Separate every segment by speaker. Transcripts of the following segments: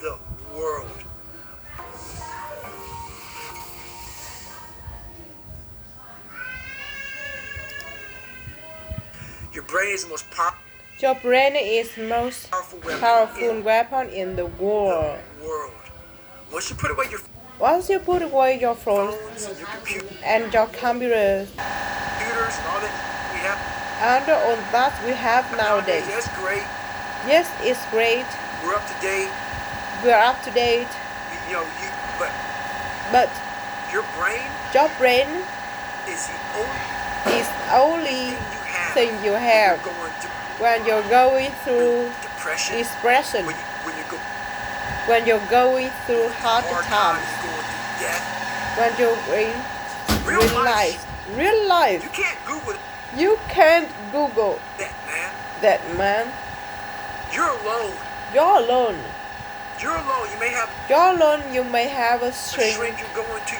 Speaker 1: the world. Your brain is the most
Speaker 2: Your brain is the most powerful weapon in the world.
Speaker 1: Once you put away your
Speaker 2: Once you put away your phones and your computers
Speaker 1: and all that we have,
Speaker 2: and all that we have nowadays.
Speaker 1: That's great.
Speaker 2: Yes, it's great.
Speaker 1: We're up to date.
Speaker 2: We're up to date. But
Speaker 1: your brain
Speaker 2: is the only thing you have when you're going through depression, when you're going through hard times, when you're in real life. You can't Google that man.
Speaker 1: You're alone.
Speaker 2: You're alone.
Speaker 1: You're alone.
Speaker 2: You may have a shrink.
Speaker 1: You're going to.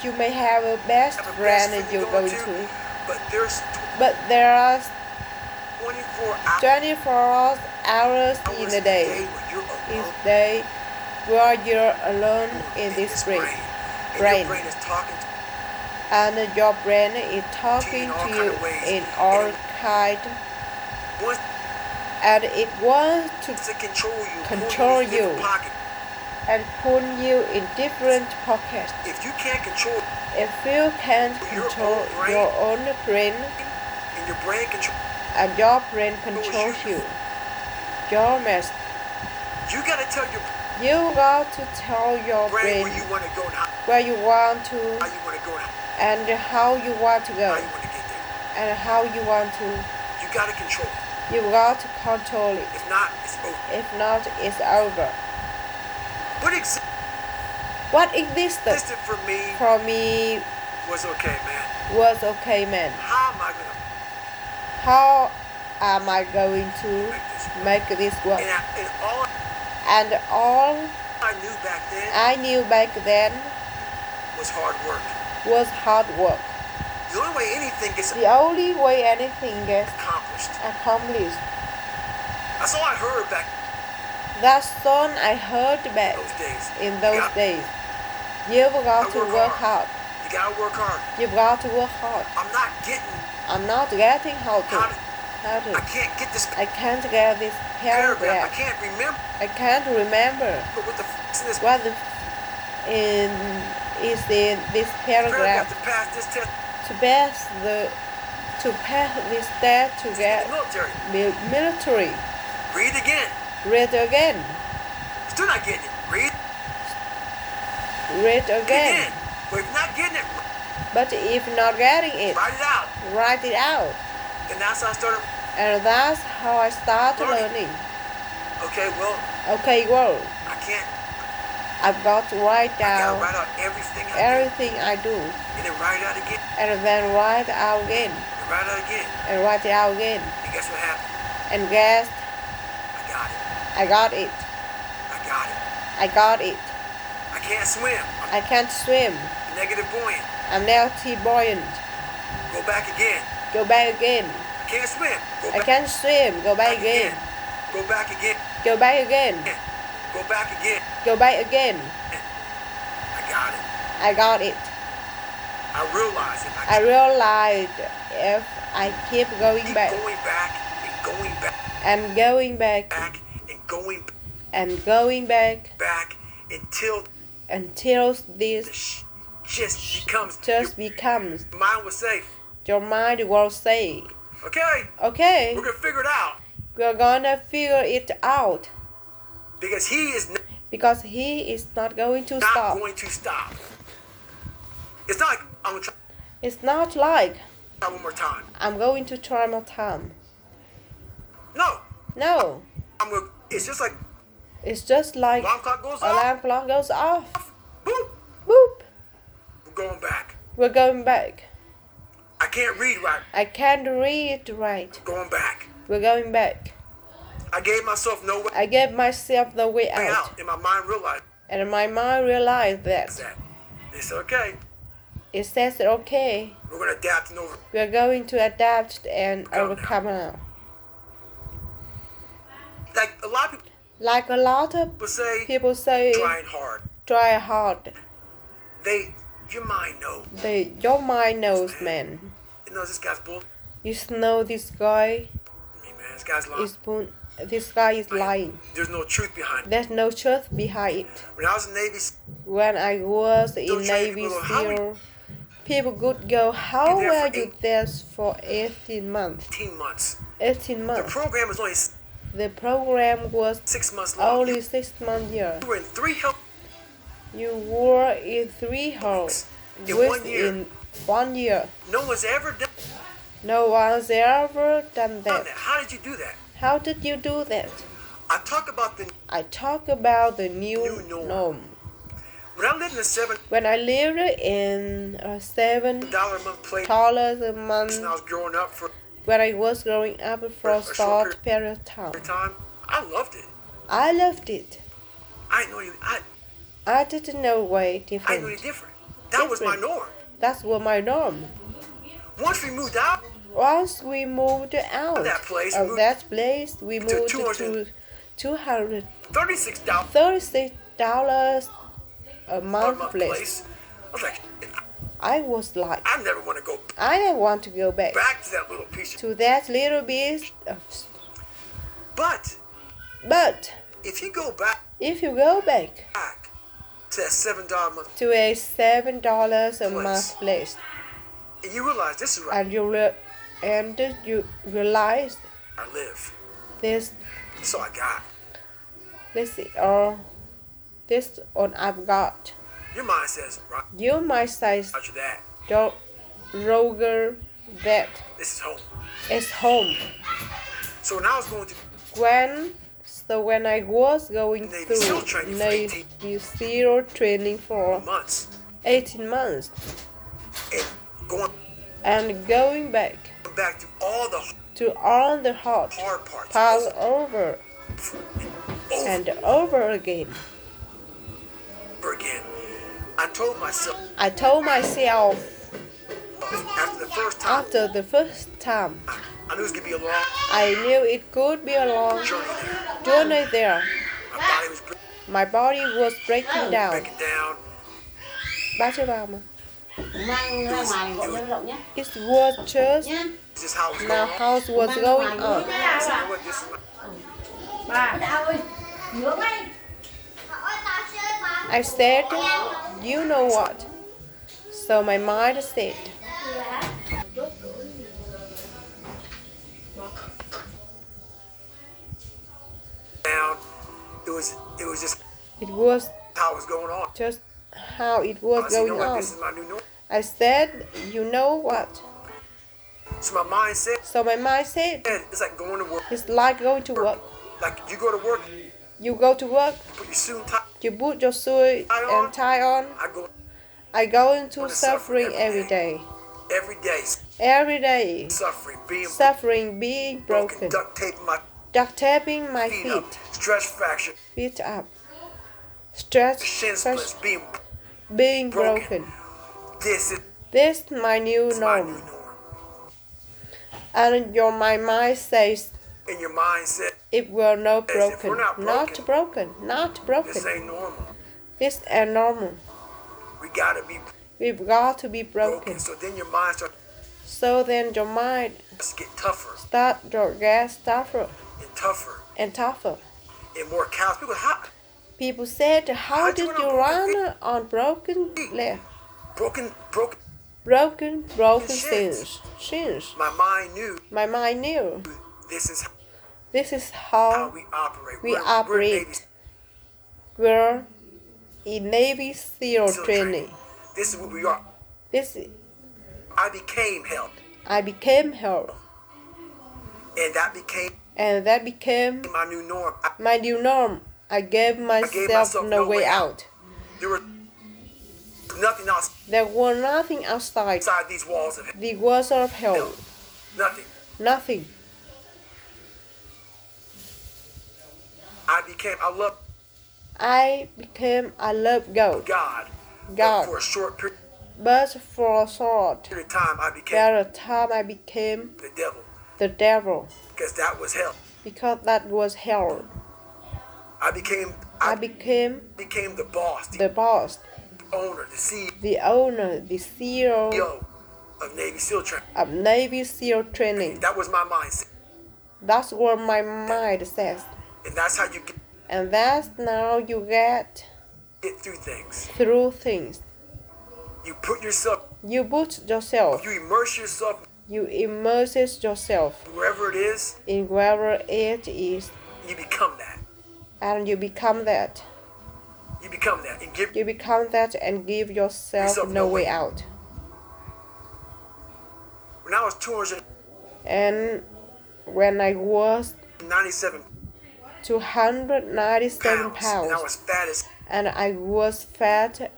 Speaker 2: You may have a best friend that you're going to. But there are 24 hours in a day. Each day where you're alone in this brain. And your brain is talking to you in all kind, and it wants to control you and put you in different pockets.
Speaker 1: If you can't control
Speaker 2: your own brain,
Speaker 1: and your brain
Speaker 2: and your brain controls you, your mess.
Speaker 1: You got to
Speaker 2: tell your brain
Speaker 1: where you want to go and
Speaker 2: where you want to,
Speaker 1: how you want to go
Speaker 2: and how you want to go,
Speaker 1: how you want to get there.
Speaker 2: and how you want to.
Speaker 1: You got to control it.
Speaker 2: You got to control it.
Speaker 1: If not, it's over.
Speaker 2: It's over. What existed
Speaker 1: for
Speaker 2: me
Speaker 1: was okay, man.
Speaker 2: How am I going to make this work? And all I knew back then
Speaker 1: was hard work. The only way anything gets
Speaker 2: accomplished.
Speaker 1: That's all I heard back.
Speaker 2: That's all I heard back in those days. You've got to work hard.
Speaker 1: You gotta work hard.
Speaker 2: You've got to work hard. I'm not getting how to.
Speaker 1: I can't get this.
Speaker 2: I can't get this paragraph. I can't remember.
Speaker 1: But what the is this?
Speaker 2: What is in this paragraph?
Speaker 1: To pass this test.
Speaker 2: To pass this test to get military.
Speaker 1: Read again. Still not getting it. Read again. But if not getting it.
Speaker 2: But if not getting it,
Speaker 1: write it out.
Speaker 2: And that's how I started learning.
Speaker 1: Okay, well.
Speaker 2: I've got to write down
Speaker 1: write out everything
Speaker 2: I do.
Speaker 1: And then write it out again.
Speaker 2: And then write it out again.
Speaker 1: And write it out again.
Speaker 2: And
Speaker 1: guess what happened?
Speaker 2: And guess.
Speaker 1: I got it.
Speaker 2: I got it.
Speaker 1: I can't swim.
Speaker 2: I can't swim.
Speaker 1: Negative buoyant.
Speaker 2: I'm negative buoyant.
Speaker 1: Go back again.
Speaker 2: I can't swim. I can't swim. Go back again.
Speaker 1: Go back again.
Speaker 2: Go back again. I got it. I realized if I keep going back. And going back. Until this just becomes.
Speaker 1: Mind was safe.
Speaker 2: Your mind will say.
Speaker 1: Okay. We're gonna figure it out.
Speaker 2: We're gonna figure it out.
Speaker 1: Because
Speaker 2: he is not going to stop. It's not like
Speaker 1: try one more time.
Speaker 2: I'm going to try more time.
Speaker 1: No. It's just like
Speaker 2: alarm clock goes off.
Speaker 1: Boop.
Speaker 2: Boop.
Speaker 1: We're going back.
Speaker 2: I can't read right. We're going back.
Speaker 1: I gave myself
Speaker 2: the way out.
Speaker 1: And my mind
Speaker 2: realized that.
Speaker 1: It's okay.
Speaker 2: It says okay. We're going to adapt and overcome now.
Speaker 1: Like a lot of people say, try hard. Your mind knows, man. You know this guy's bull. You know this guy. This guy is lying. There's no truth behind it. There's no truth behind it. When I was in Navy SEAL, people could go, how were you there for 18 months? 18 months. The program was 6 months long. Only 6 months here. You were in 3 halls within 1 year. No one's ever done that. How did you do that? How did you do that? I talk about the new norm. When I lived in $7 a month, when I was growing up for a short period of time, I loved it. I didn't know way different. That was my norm. That was my norm. Once we moved out of that place, we moved to $36 a month place. I was like, I never want to go back to that little piece of. But if you go back to a $7 a month place, and you realize this is right, and you realize I live. This is all I got. This all I've got. Your mind says, right? Your mind says, Roger that. Don't Roger that. This is home. It's home. So when I was going to when I was going through Navy SEAL training for 18 months, and going back to all the hard parts over and over again. I told myself after the first time, I knew it could be a long journey there. My body was breaking down. It was just my house was going on. I said, you know what? So my mind said, it was how it was going on. Just how it was going on. I said, you know what? So my mind said, it's like going to work. It's like going to work. Like you go to work. You go to work. You put your suit and tie on. I go into suffering every day. Every day. Suffering, being broken. Duct taping my feet. Feet up. Stretch fracture, being broken. This is my new norm. And my mind says, it will not broken. Not broken. This ain't normal. This ain't normal. We've got to be broken. So then your mind start to get tougher. And tougher. And more chaos. People said, how did you run on broken leg? Broken shins. My mind knew. This is how we operate. We're in Navy SEAL training. This is what we are. I became held. And that became my new norm. I gave myself no way out. There was nothing outside these walls of hell. Nothing. I became I love God. But for a short period of time I became the devil. Because that was hell. Because that was hell.
Speaker 2: I became the boss,
Speaker 1: the boss,
Speaker 2: owner,
Speaker 1: the owner, the CEO
Speaker 2: of Navy SEAL training.
Speaker 1: Navy SEAL training.
Speaker 2: That was my mindset.
Speaker 1: That's what my mind says.
Speaker 2: And that's how you get.
Speaker 1: And that's now you get
Speaker 2: through things.
Speaker 1: Through things.
Speaker 2: You put yourself.
Speaker 1: You put yourself.
Speaker 2: You immerse yourself.
Speaker 1: You immerse yourself.
Speaker 2: Wherever it is.
Speaker 1: In wherever it is.
Speaker 2: You become that.
Speaker 1: And you become that.
Speaker 2: You become that and give.
Speaker 1: You become that and give yourself no way out.
Speaker 2: When I was 200.
Speaker 1: And when I was
Speaker 2: 97.
Speaker 1: 297 pounds.
Speaker 2: And I was fat as.
Speaker 1: And I was fat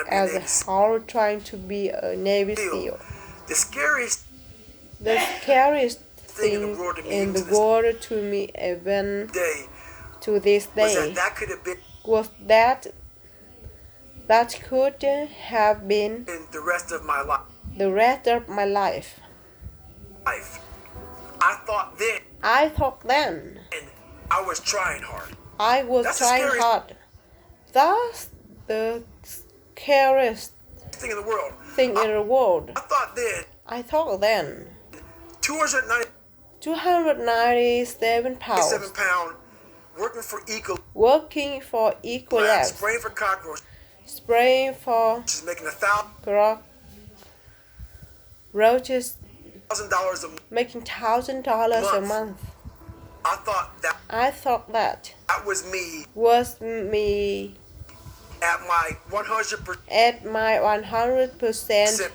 Speaker 1: as a whole trying to be a Navy SEAL.
Speaker 2: The scariest
Speaker 1: thing in the world to me even to this day was that could have been
Speaker 2: in the rest of my life.
Speaker 1: The rest of my life.
Speaker 2: I thought then. And I was trying hard.
Speaker 1: I was trying hard. That's the scariest
Speaker 2: thing in the world.
Speaker 1: I thought then.
Speaker 2: 297
Speaker 1: pounds.
Speaker 2: Working for
Speaker 1: Ecolabs.
Speaker 2: Spraying for cockroaches.
Speaker 1: Spraying for
Speaker 2: just making $1,000
Speaker 1: roaches.
Speaker 2: $1,000
Speaker 1: making $1,000 a month. I thought that
Speaker 2: was me. At my 100%.
Speaker 1: At my 100%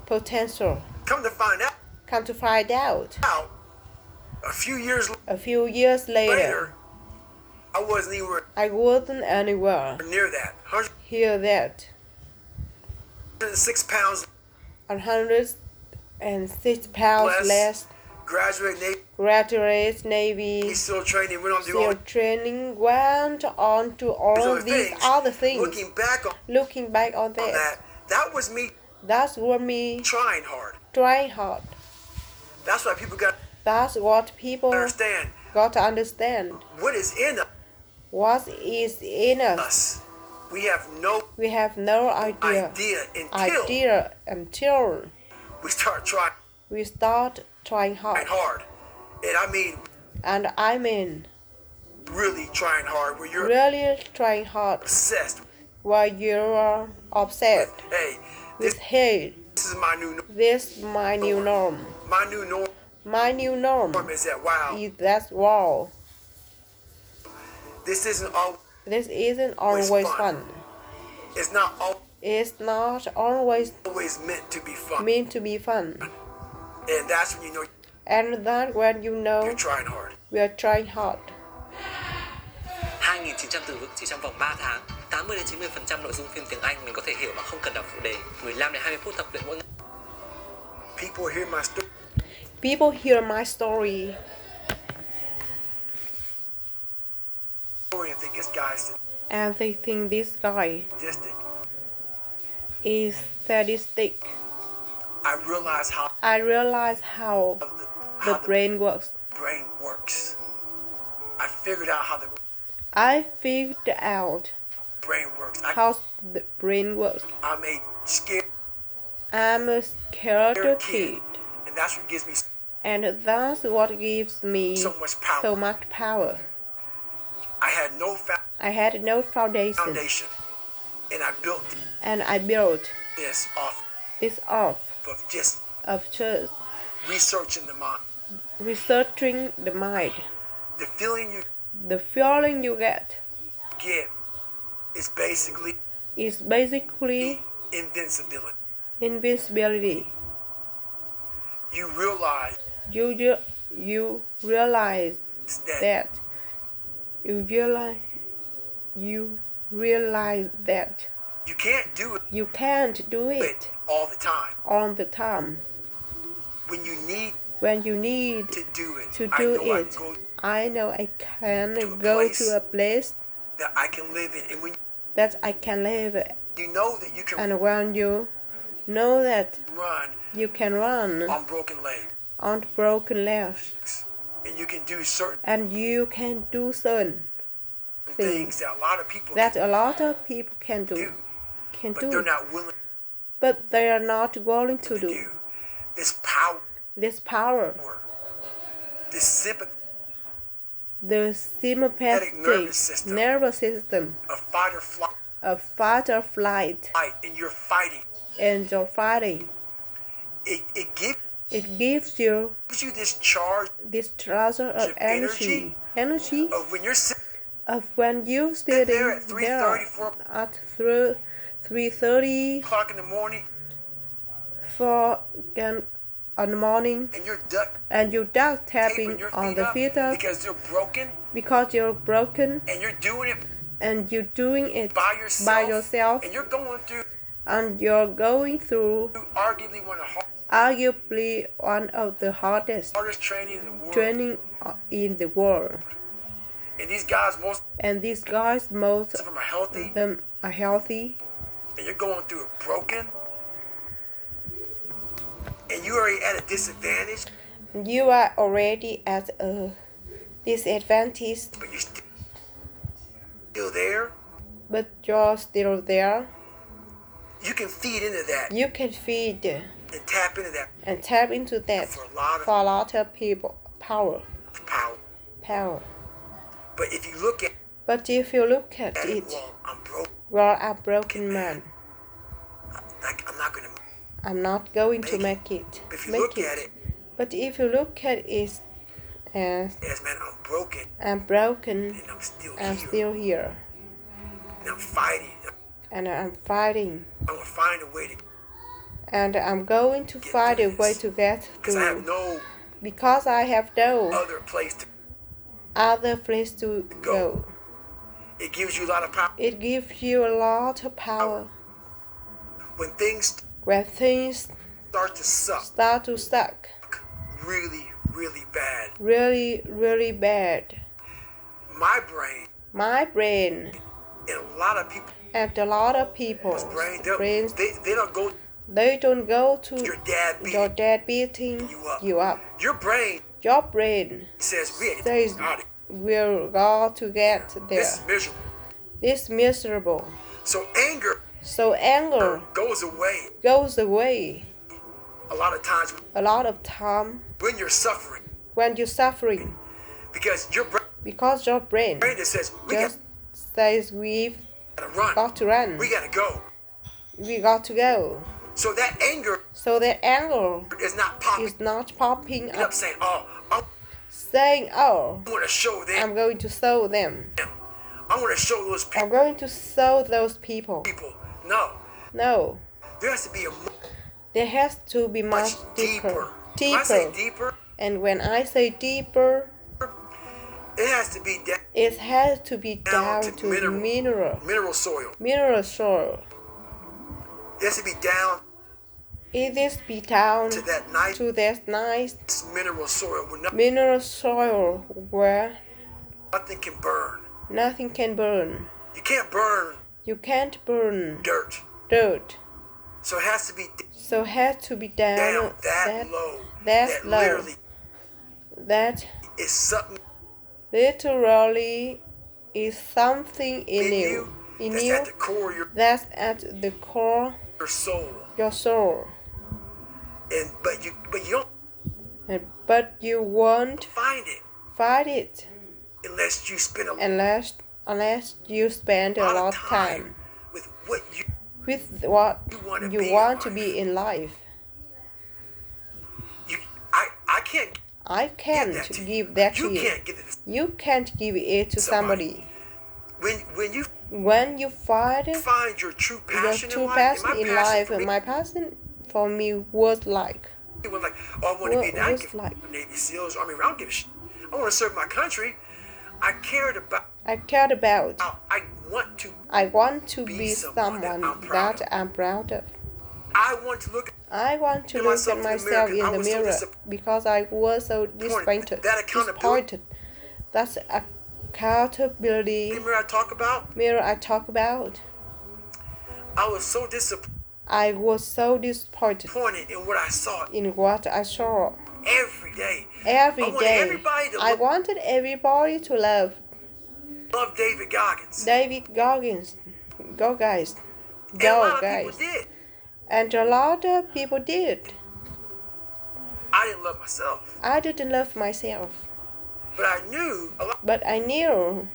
Speaker 1: potential.
Speaker 2: Come to find out. A few
Speaker 1: years later.
Speaker 2: I wasn't
Speaker 1: anywhere.
Speaker 2: Near that.
Speaker 1: Hear that.
Speaker 2: 106 pounds.
Speaker 1: 106 pounds less. Graduate Navy
Speaker 2: SEAL training. Went
Speaker 1: on to all these other things. Looking back on that.
Speaker 2: That was me.
Speaker 1: That's what me.
Speaker 2: Trying hard.
Speaker 1: That's what people
Speaker 2: got
Speaker 1: to understand.
Speaker 2: What is in
Speaker 1: us?
Speaker 2: We have no idea
Speaker 1: until
Speaker 2: we start trying
Speaker 1: hard.
Speaker 2: And I mean really trying hard. Obsessed.
Speaker 1: Where you're obsessed. This
Speaker 2: is my new norm.
Speaker 1: This is my new norm. My new norm
Speaker 2: is that wow. This isn't
Speaker 1: always fun.
Speaker 2: It's not
Speaker 1: always
Speaker 2: meant to be fun. And that's when you know.
Speaker 1: And that's when you know
Speaker 2: you're trying hard.
Speaker 1: We are trying hard.
Speaker 3: 2.900 từ vựng chỉ trong vòng 3 tháng. 80 đến 90% nội dung phim tiếng Anh mình có thể hiểu mà không cần đọc phụ đề. 15 đến 20 phút tập luyện mỗi ngày.
Speaker 1: People hear my story. And they think this guy is sadistic.
Speaker 2: I
Speaker 1: realize how the brain works.
Speaker 2: I figured out how the brain works.
Speaker 1: How the brain works. I'm a scared kid.
Speaker 2: And that's what gives
Speaker 1: me
Speaker 2: so much power. I had no foundation.
Speaker 1: And I built
Speaker 2: this
Speaker 1: off of just researching the mind.
Speaker 2: The
Speaker 1: feeling you get
Speaker 2: is basically
Speaker 1: invincibility.
Speaker 2: You realize
Speaker 1: that you can't do it
Speaker 2: all the
Speaker 1: time. When you need
Speaker 2: to do it,
Speaker 1: I know I can go to a place
Speaker 2: that I can live in, and
Speaker 1: you know that you can. And when you know that you can run
Speaker 2: on broken legs. And you can do certain
Speaker 1: things
Speaker 2: that a lot of people
Speaker 1: can do.
Speaker 2: But they're not willing.
Speaker 1: But they are not willing to do.
Speaker 2: This power.
Speaker 1: This
Speaker 2: sympathy.
Speaker 1: The sympathetic nervous system. A fight or flight.
Speaker 2: And you're fighting.
Speaker 1: It gives you
Speaker 2: this charge
Speaker 1: of energy of when you're sitting there at 3:30
Speaker 2: o'clock in the morning,
Speaker 1: 4 in the morning,
Speaker 2: and you're
Speaker 1: duck tapping on the feet up because you're broken,
Speaker 2: and you're doing it
Speaker 1: by yourself,
Speaker 2: and you're going through
Speaker 1: arguably one of the hardest training in the world.
Speaker 2: And these guys, most
Speaker 1: of them are healthy.
Speaker 2: And you're going through it broken. And you're already at a disadvantage.
Speaker 1: You are already at a disadvantage.
Speaker 2: But you're still there.
Speaker 1: But you're still there.
Speaker 2: You can feed into that.
Speaker 1: You can feed
Speaker 2: and tap into that.
Speaker 1: And tap into that for a lot of people. Power.
Speaker 2: But if you look at
Speaker 1: it,
Speaker 2: well,
Speaker 1: I'm broken man. I'm not going to make it.
Speaker 2: But if you look at it,
Speaker 1: but if you look at it as
Speaker 2: man,
Speaker 1: I'm broken,
Speaker 2: and
Speaker 1: I'm still here.
Speaker 2: And I'm
Speaker 1: fighting.
Speaker 2: I'm gonna find a way to.
Speaker 1: And I'm going to find a way to get through. Because I have no other place to go.
Speaker 2: It gives you a lot of power.
Speaker 1: It gives you a lot of power.
Speaker 2: When things
Speaker 1: start to suck.
Speaker 2: Really, really bad.
Speaker 1: Really, really bad.
Speaker 2: My
Speaker 1: brain.
Speaker 2: And a lot of people's
Speaker 1: brains.
Speaker 2: They don't go to
Speaker 1: your dad beating you up.
Speaker 2: Your brain
Speaker 1: says we're going to get there. This is miserable.
Speaker 2: So
Speaker 1: anger
Speaker 2: goes away.
Speaker 1: A lot of time.
Speaker 2: When you're
Speaker 1: suffering. Because your brain
Speaker 2: says
Speaker 1: we've got to run.
Speaker 2: We
Speaker 1: got to go.
Speaker 2: So that anger
Speaker 1: is not popping up.
Speaker 2: Saying,
Speaker 1: I'm going to show them.
Speaker 2: I'm going to show those people.
Speaker 1: I'm going to show those people. No. There has to be much deeper.
Speaker 2: When I say deeper,
Speaker 1: and when I say deeper,
Speaker 2: it has to be
Speaker 1: down to
Speaker 2: mineral soil.
Speaker 1: Mineral soil.
Speaker 2: It has to be down.
Speaker 1: It is be down
Speaker 2: to that nice
Speaker 1: mineral soil where
Speaker 2: nothing can burn. You can't burn
Speaker 1: dirt.
Speaker 2: So it has to be
Speaker 1: down
Speaker 2: that low.
Speaker 1: That
Speaker 2: is something.
Speaker 1: Literally is something in you. That's at the core. Your soul. But you won't find it
Speaker 2: unless you spend
Speaker 1: a lot of time
Speaker 2: with
Speaker 1: what you want to be in life. I can't give that to you. You can't give it to somebody. When you find
Speaker 2: your true passion
Speaker 1: in life, my passion for me was like.
Speaker 2: I want to be Navy SEALs, Army. I don't give a shit. I want to serve my country. I cared about.
Speaker 1: I want to be someone that I'm proud of.
Speaker 2: I want to look
Speaker 1: at myself in the mirror because I was so disappointed. That's accountability.
Speaker 2: The mirror I talk about. I was so disappointed
Speaker 1: in what I saw.
Speaker 2: every day.
Speaker 1: Every day. I wanted everybody to love
Speaker 2: David Goggins.
Speaker 1: David Goggins. Go guys.
Speaker 2: And a lot of people did.
Speaker 1: And a lot of people did.
Speaker 2: I didn't love myself.
Speaker 1: I didn't love myself.
Speaker 2: But I knew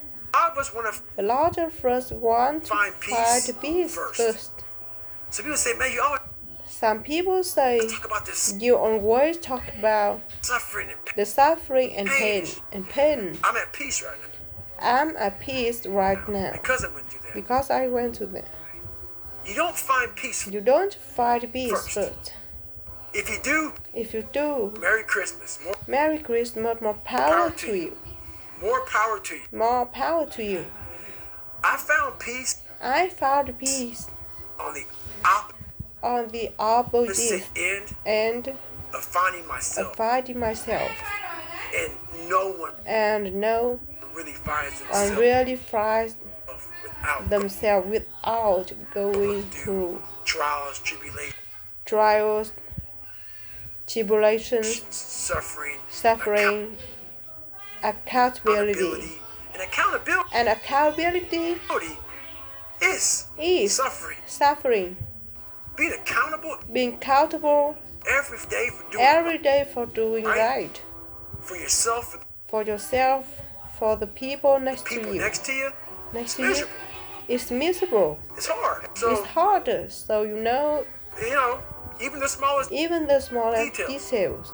Speaker 1: a lot of us want to find peace first.
Speaker 2: Some people say, man, you always
Speaker 1: Some people say
Speaker 2: talk about this.
Speaker 1: You always talk about
Speaker 2: Suffering and pain.
Speaker 1: the suffering and pain.
Speaker 2: I'm at peace right now.
Speaker 1: I'm at peace right now.
Speaker 2: Because I went through that. You don't find peace
Speaker 1: first.
Speaker 2: If you do, Merry Christmas.
Speaker 1: More power to you.
Speaker 2: More power to you.
Speaker 1: More power to you.
Speaker 2: I found peace
Speaker 1: on the opposite end
Speaker 2: of finding myself. And no one really finds
Speaker 1: themselves without going through
Speaker 2: trials,
Speaker 1: tribulations,
Speaker 2: suffering,
Speaker 1: accountability. And accountability
Speaker 2: is
Speaker 1: suffering. Being accountable
Speaker 2: every day
Speaker 1: for doing right.
Speaker 2: For yourself,
Speaker 1: for the people next to you. It's miserable.
Speaker 2: It's hard.
Speaker 1: It's harder. So
Speaker 2: even the smallest
Speaker 1: details